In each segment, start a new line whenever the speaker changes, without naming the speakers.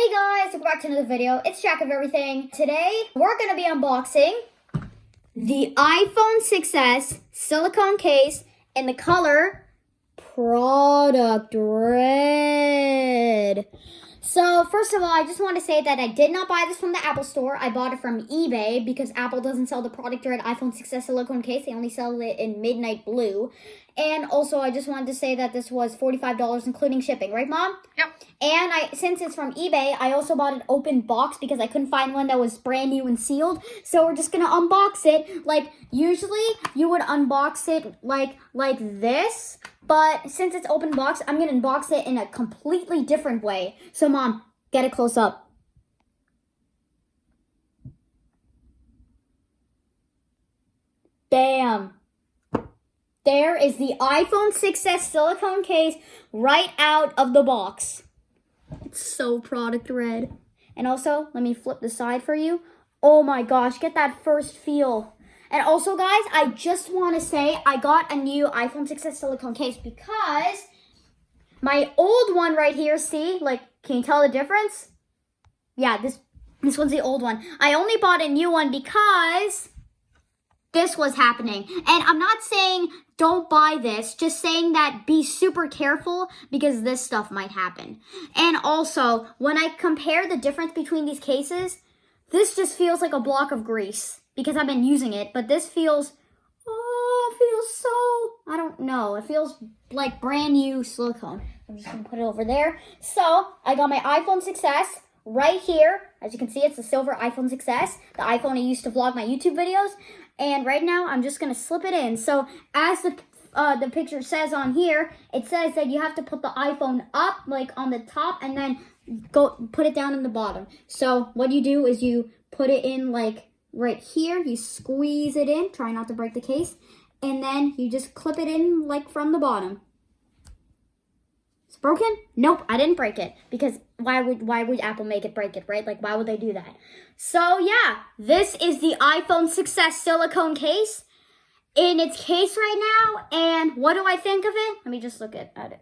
Hey guys, welcome back to another video. It's Jack of Everything. Today, we're going to be unboxing the iPhone 6s silicone case in the color Product Red. So, first of all, I just want to say that I did not buy this from the Apple Store. I bought it from eBay because Apple doesn't sell the Product Red iPhone 6s silicone case. They only sell it in Midnight Blue. And also, I just wanted to say that this was $45 including shipping. Right, Mom?
Yep.
And since it's from eBay, I also bought an open box because I couldn't find one that was brand new and sealed. So we're just going to unbox it. Like, usually you would unbox it like this. But since it's open box, I'm going to unbox it in a completely different way. So, Mom, get it close up. Bam. There is the iPhone 6s silicone case right out of the box. It's so Product Red. And also, let me flip the side for you. Oh my gosh, get that first feel. And also, guys, I just want to say I got a new iPhone 6s silicone case because my old one right here, see, like, can you tell the difference? Yeah, this one's the old one. I only bought a new one because this was happening. And I'm not saying don't buy this, just saying that be super careful because this stuff might happen. And also, when I compare the difference between these cases, this just feels like a block of grease because I've been using it, but this feels, I don't know, it feels like brand new silicone. I'm just gonna put it over there. So, I got my iPhone 6s right here. As you can see, it's the silver iPhone 6s, the iPhone I used to vlog my YouTube videos. And right now, I'm just going to slip it in. So, as the picture says on here, it says that you have to put the iPhone up, like, on the top, and then go put it down in the bottom. So, what you do is you put it in, like, right here. You squeeze it in. Try not to break the case. And then you just clip it in, like, from the bottom. It's broken? Nope, I didn't break it. Because why would Apple make it break it, right? Like, why would they do that? So, yeah, this is the iPhone 6s silicone case in its case right now. And what do I think of it? Let me just look at it.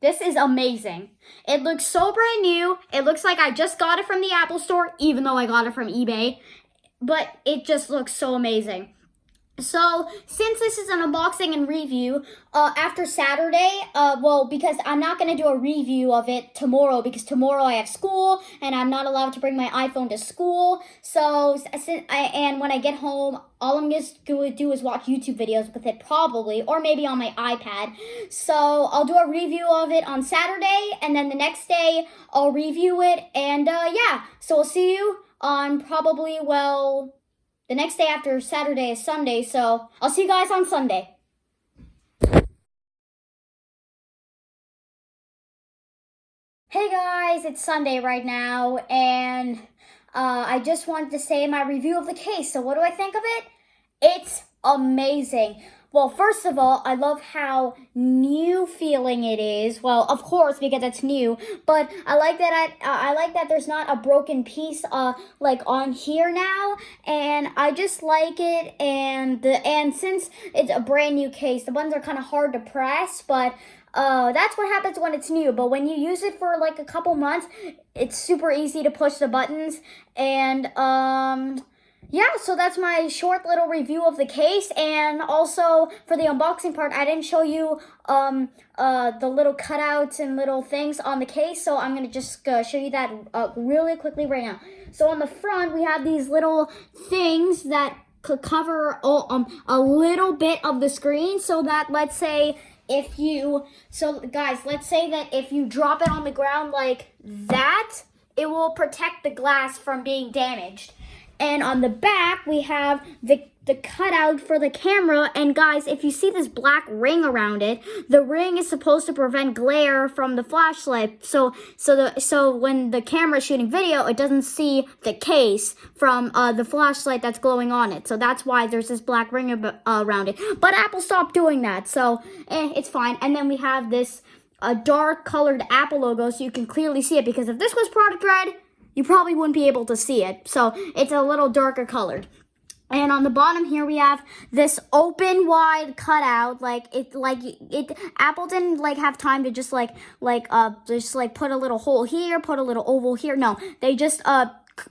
This is amazing. It looks so brand new. It looks like I just got it from the Apple Store, even though I got it from eBay. But it just looks so amazing. So, since this is an unboxing and review, after Saturday, because I'm not going to do a review of it tomorrow, because tomorrow I have school, and I'm not allowed to bring my iPhone to school, and when I get home, all I'm just going to do is watch YouTube videos with it, probably, or maybe on my iPad. So, I'll do a review of it on Saturday, and then the next day, I'll review it, and yeah, so I'll see you on probably, the next day after Saturday is Sunday, so I'll see you guys on Sunday. Hey guys, it's Sunday right now, and I just wanted to say my review of the case. So what do I think of it? It's amazing. Well, first of all, I love how new feeling it is. Well, of course, because it's new. But I like that I like that there's not a broken piece like on here now, and I just like it. And since it's a brand new case, the buttons are kind of hard to press, but that's what happens when it's new. But when you use it for like a couple months, it's super easy to push the buttons. And yeah, so that's my short little review of the case. And also, for the unboxing part, I didn't show you the little cutouts and little things on the case. So I'm going to just show you that really quickly right now. So on the front, we have these little things that could cover a little bit of the screen. So that, let's say, guys, let's say that if you drop it on the ground like that, it will protect the glass from being damaged. And on the back, we have the cutout for the camera. And guys, if you see this black ring around it, the ring is supposed to prevent glare from the flashlight. So when the camera is shooting video, it doesn't see the case from the flashlight that's glowing on it. So that's why there's this black ring around it. But Apple stopped doing that, so it's fine. And then we have this dark colored Apple logo, so you can clearly see it. Because if this was Product Red, you probably wouldn't be able to see it. So it's a little darker colored. And on the bottom here we have this open wide cutout. Apple didn't have time to just put a little hole here, put a little oval here. No, they just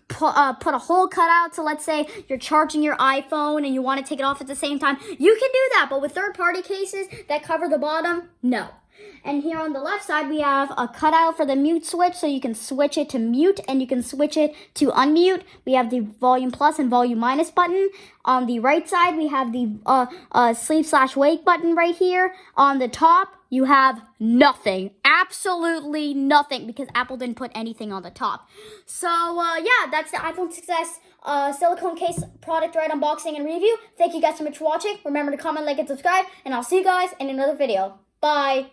put a hole cutout. So let's say you're charging your iPhone and you want to take it off at the same time. You can do that, but with third-party cases that cover the bottom, no. And here on the left side, we have a cutout for the mute switch, so you can switch it to mute and you can switch it to unmute. We have the volume plus and volume minus button. On the right side, we have the sleep/wake button right here. On the top, you have nothing, absolutely nothing, because Apple didn't put anything on the top. So yeah, that's the iPhone 6s silicone case product right unboxing and review. Thank you guys so much for watching. Remember to comment, like, and subscribe, and I'll see you guys in another video. Bye.